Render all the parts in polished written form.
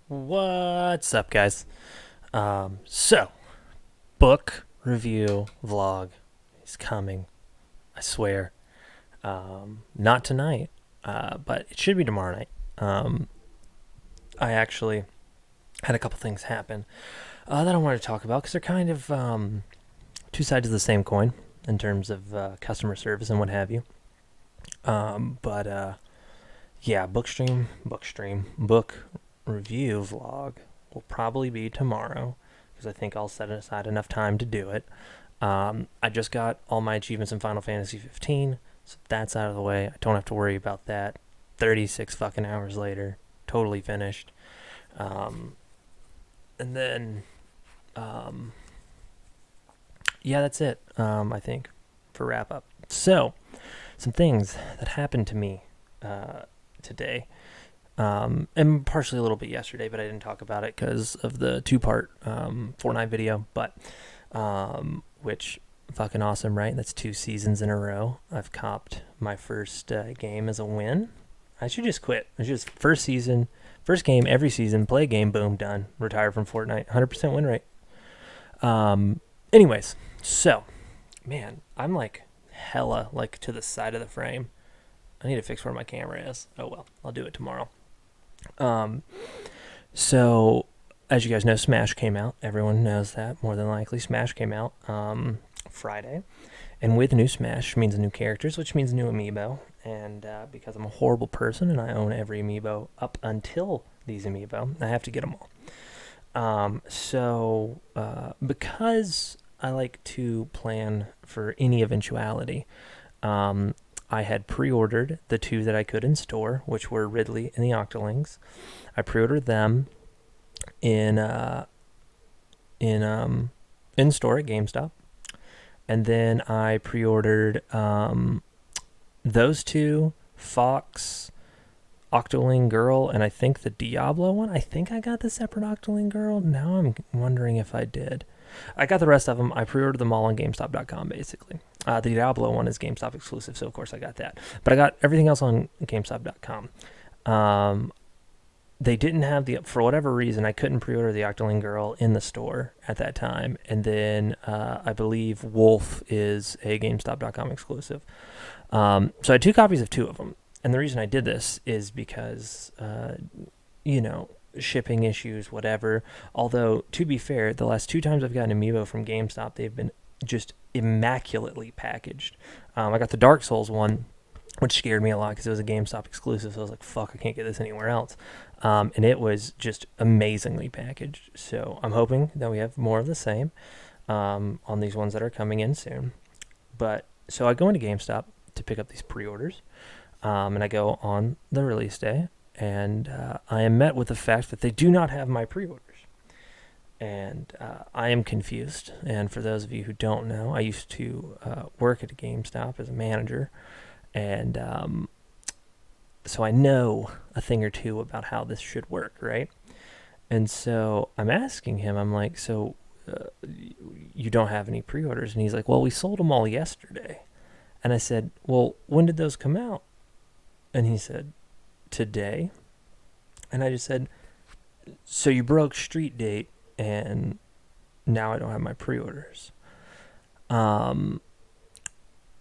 What's up, guys? So, book review vlog is coming. I swear. Not tonight, but it should be tomorrow night. I actually had a couple things happen that I wanted to talk about because they're kind of two sides of the same coin in terms of customer service and what have you. But yeah, book review vlog will probably be tomorrow because I think I'll set aside enough time to do it. I just got all my achievements in Final Fantasy 15, so that's out of the way. I don't have to worry about that. 36 fucking hours later, totally finished. And then, yeah, that's it. I think for wrap up. So, some things that happened to me today. And partially a little bit yesterday, but I didn't talk about it because of the two-part Fortnite video. But which fucking awesome, right? That's 2 seasons in a row. I've copped my first game as a win. I should just quit. It's just first season, first game every season. Play a game, boom, done. Retire from Fortnite. 100% win rate. Anyways, so man, I'm like hella like to the side of the frame. I need to fix where my camera is. Oh well, I'll do it tomorrow. So as you guys know, Smash came out. Everyone knows that more than likely. Smash came out Friday, and with new Smash means new characters, which means new amiibo. And because I'm a horrible person and I own every amiibo up until these amiibo, I have to get them all. So because I like to plan for any eventuality, I had pre-ordered the 2 that I could in store, which were Ridley and the Octolings. I pre-ordered them in store at GameStop, and then I pre-ordered those 2, Fox, Octoling Girl, and I think the Diablo one. I think I got the separate Octoling Girl. Now I'm wondering if I did. I got the rest of them. I pre-ordered them all on GameStop.com, basically. The Diablo one is GameStop exclusive, so of course I got that. But I got everything else on GameStop.com. They didn't have for whatever reason, I couldn't pre-order the Octoling Girl in the store at that time. And then I believe Wolf is a GameStop.com exclusive. So I had 2 copies of 2 of them. And the reason I did this is because, shipping issues, whatever. Although, to be fair, the last 2 times I've gotten Amiibo from GameStop, they've been just immaculately packaged. I got the Dark Souls one, which scared me a lot because it was a GameStop exclusive. So I was like, fuck, I can't get this anywhere else. And it was just amazingly packaged. So I'm hoping that we have more of the same on these ones that are coming in soon. But so I go into GameStop to pick up these pre-orders. And I go on the release day, and I am met with the fact that they do not have my pre-orders. And I am confused. And for those of you who don't know, I used to work at a GameStop as a manager. And so I know a thing or two about how this should work, right? And so I'm asking him, I'm like, so you don't have any pre-orders? And he's like, well, we sold them all yesterday. And I said, well, when did those come out? And he said, today. And I just said, so you broke street date and now I don't have my pre-orders. To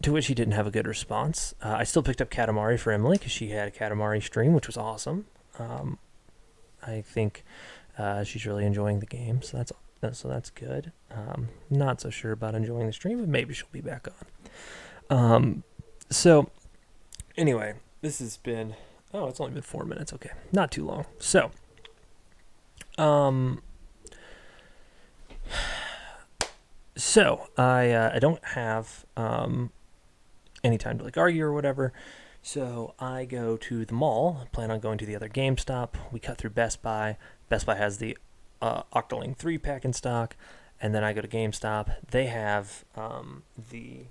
which he didn't have a good response. I still picked up Katamari for Emily because she had a Katamari stream, which was awesome. I think she's really enjoying the game, so that's good. Not so sure about enjoying the stream, but maybe she'll be back on. So anyway, this has been, it's only been 4 minutes. Okay, not too long. So, I don't have any time to like argue or whatever. So I go to the mall. Plan on going to the other GameStop. We cut through Best Buy. Best Buy has the Octoling 3-pack in stock, and then I go to GameStop. They have the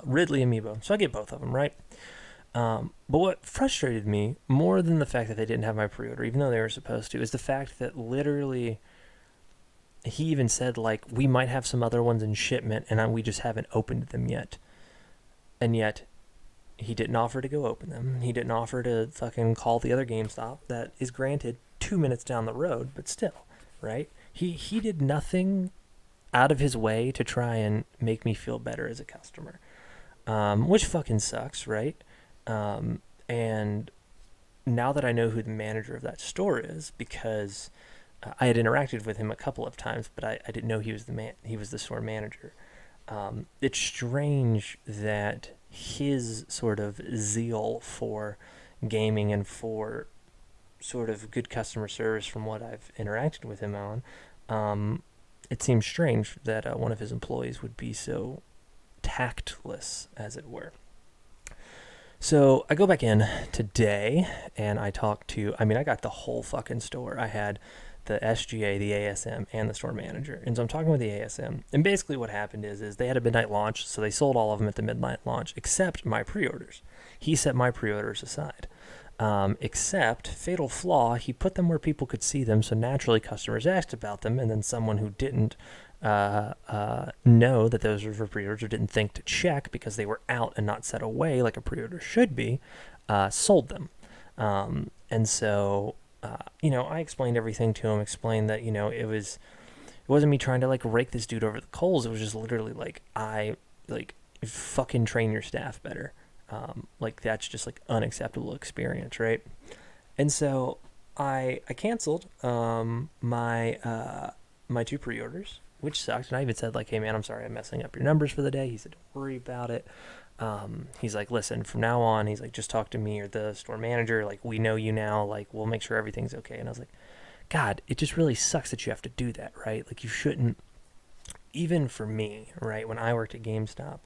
Ridley amiibo, so I get both of them, right? But what frustrated me more than the fact that they didn't have my pre-order, even though they were supposed to, is the fact that literally he even said, like, we might have some other ones in shipment and we just haven't opened them yet. And yet He didn't offer to go open them. He didn't offer to fucking call the other GameStop that is granted 2 minutes down the road, but still, right? He did nothing out of his way to try and make me feel better as a customer, which fucking sucks, right? And now that I know who the manager of that store is, because I had interacted with him a couple of times, but I didn't know he was the store manager. It's strange that his sort of zeal for gaming and for sort of good customer service, from what I've interacted with him on, it seems strange that one of his employees would be so tactless, as it were. So I go back in today and I talk to, I got the whole fucking store. I had the SGA, the ASM, and the store manager. And so I'm talking with the ASM. And basically what happened is they had a midnight launch, so they sold all of them at the midnight launch, except my pre-orders. He set my pre-orders aside. Except, fatal flaw, he put them where people could see them, so naturally customers asked about them, and then someone who didn't know that those were for pre-orders or didn't think to check because they were out and not set away like a pre-order should be, sold them. And so, I explained everything to him, explained that, it wasn't me trying to like rake this dude over the coals. It was just literally like, fucking train your staff better. That's just like unacceptable experience, right? And so I canceled my two pre-orders, which sucked. And I even said like, hey man, I'm sorry I'm messing up your numbers for the day. He said, don't worry about it. He's like, listen, from now on, he's like, just talk to me or the store manager. Like, we know you now. Like, we'll make sure everything's okay. And I was like, God, it just really sucks that you have to do that, right? Like, you shouldn't. Even for me, right, when I worked at GameStop,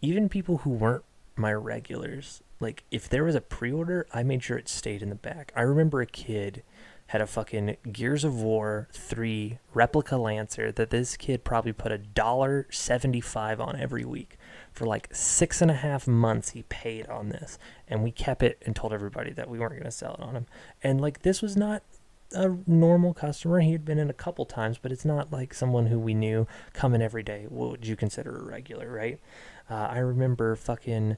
even people who weren't my regulars, like, if there was a pre-order, I made sure it stayed in the back. I remember a kid had a fucking Gears of War 3 replica Lancer that this kid probably put $1.75 on every week. For like 6.5 months he paid on this, and we kept it and told everybody that we weren't going to sell it on him. And like, this was not a normal customer. He had been in a couple times, but it's not like someone who we knew coming every day. What would you consider a regular, right? I remember fucking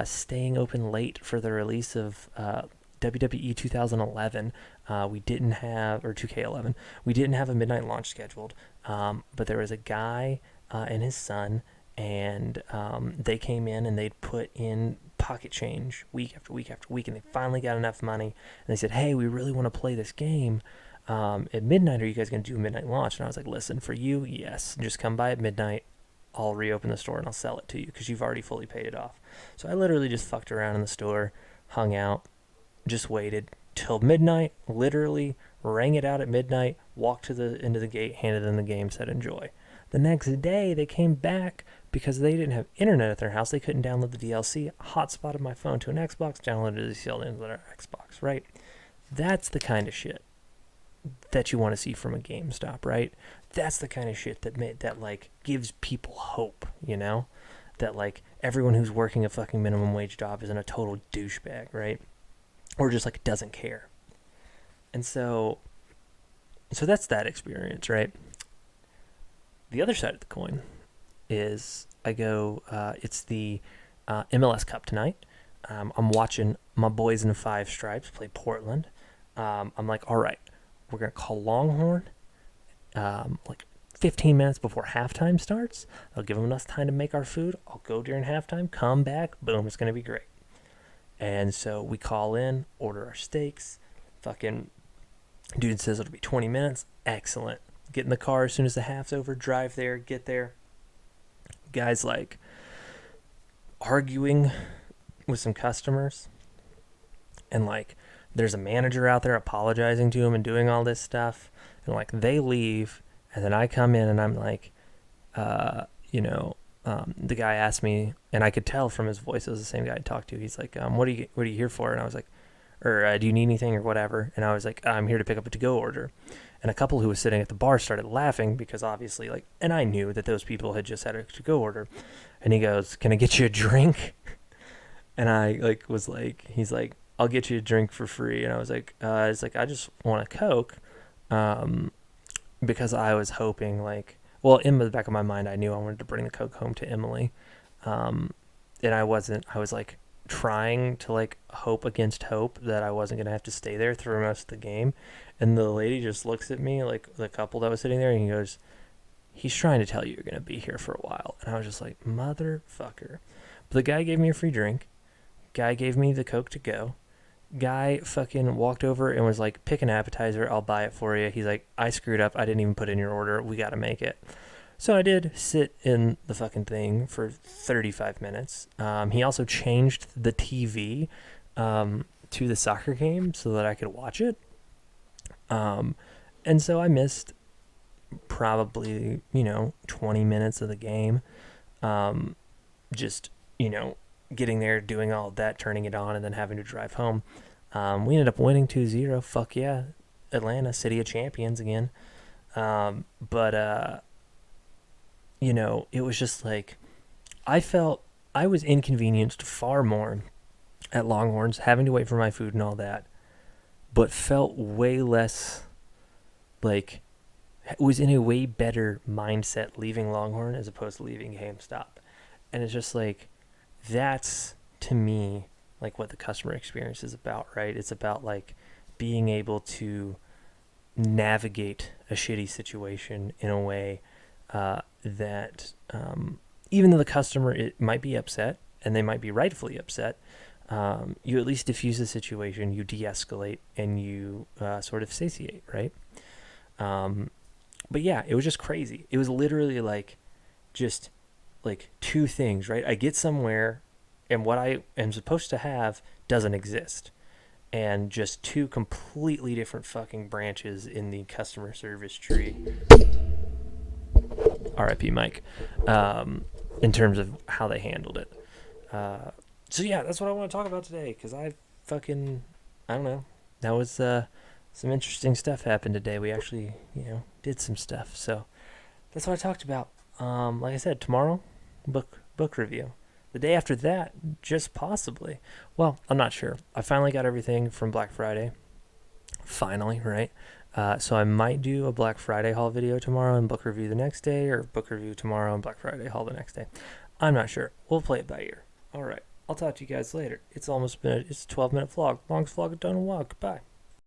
staying open late for the release of WWE 2011. We didn't have, or 2K11, we didn't have a midnight launch scheduled, but there was a guy and his son, and they came in and they'd put in pocket change week after week after week, and they finally got enough money, and they said, hey, we really want to play this game at midnight. Are you guys going to do a midnight launch? And I was like, listen, for you, yes, just come by at midnight. I'll reopen the store and I'll sell it to you because you've already fully paid it off. So I literally just fucked around in the store, hung out, just waited till midnight, literally rang it out at midnight, walked to the end of the gate, handed them the game, said enjoy. The next day they came back because they didn't have internet at their house. They couldn't download the DLC. Hotspotted my phone to an Xbox, downloaded the DLC into their Xbox, right? That's the kind of shit that you want to see from a GameStop, right? That's the kind of shit that like gives people hope, that like everyone who's working a fucking minimum wage job isn't a total douchebag, right? Or just like doesn't care. And so that's that experience, right? The other side of the coin is I go, it's the MLS Cup tonight. I'm watching my boys in the Five Stripes play Portland. I'm like, all right, we're going to call Longhorn like 15 minutes before halftime starts. I'll give them enough time to make our food. I'll go during halftime, come back, boom, it's going to be great. And so we call in, order our steaks. Fucking dude says it'll be 20 minutes. Excellent. Get in the car as soon as the half's over, drive there, get there. Guy's like arguing with some customers. And like there's a manager out there apologizing to him and doing all this stuff. And like they leave, and then I come in and I'm like, the guy asked me, and I could tell from his voice it was the same guy I talked to. He's like, what are you here for? And I was like, or do you need anything or whatever? And I was like, I'm here to pick up a to-go order. And a couple who was sitting at the bar started laughing because obviously and I knew that those people had just had a to-go order. And he goes, can I get you a drink? And I he's like, I'll get you a drink for free. And I was like, I just want a Coke. Because I was hoping in the back of my mind, I knew I wanted to bring the Coke home to Emily. And I was like, trying to like hope against hope that I wasn't gonna have to stay there through most of the game, and the lady just looks at me, like the couple that was sitting there, and he goes, "He's trying to tell you you're gonna be here for a while," and I was just like, "Motherfucker!" But the guy gave me a free drink. Guy gave me the Coke to go. Guy fucking walked over and was like, "Pick an appetizer, I'll buy it for you." He's like, "I screwed up. I didn't even put in your order. We gotta make it." So I did sit in the fucking thing for 35 minutes. He also changed the TV to the soccer game so that I could watch it. And so I missed probably, 20 minutes of the game. Just, getting there, doing all of that, turning it on, and then having to drive home. We ended up winning 2-0. Fuck yeah. Atlanta, City of Champions again. But it was just like, I felt I was inconvenienced far more at Longhorns, having to wait for my food and all that, but felt way less like, was in a way better mindset leaving Longhorn as opposed to leaving GameStop. And it's just like, that's to me like what the customer experience is about, right? It's about like being able to navigate a shitty situation in a way that even though the customer, it might be upset and they might be rightfully upset, you at least diffuse the situation, you de-escalate, and you sort of satiate, right? But yeah, it was just crazy. It was literally like just like two things, right? I get somewhere and what I am supposed to have doesn't exist. And just two completely different fucking branches in the customer service tree. RIP Mike. In terms of how they handled it. So yeah, that's what I want to talk about today, because I don't know. That was some interesting stuff happened today. We actually, did some stuff. So that's what I talked about. Like I said, tomorrow, book review. The day after that, just possibly. Well, I'm not sure. I finally got everything from Black Friday. Finally, right? So I might do a Black Friday haul video tomorrow and book review the next day, or book review tomorrow and Black Friday haul the next day. I'm not sure. We'll play it by ear. All right. I'll talk to you guys later. It's a 12-minute vlog. Longest vlog I've done in a while. Goodbye.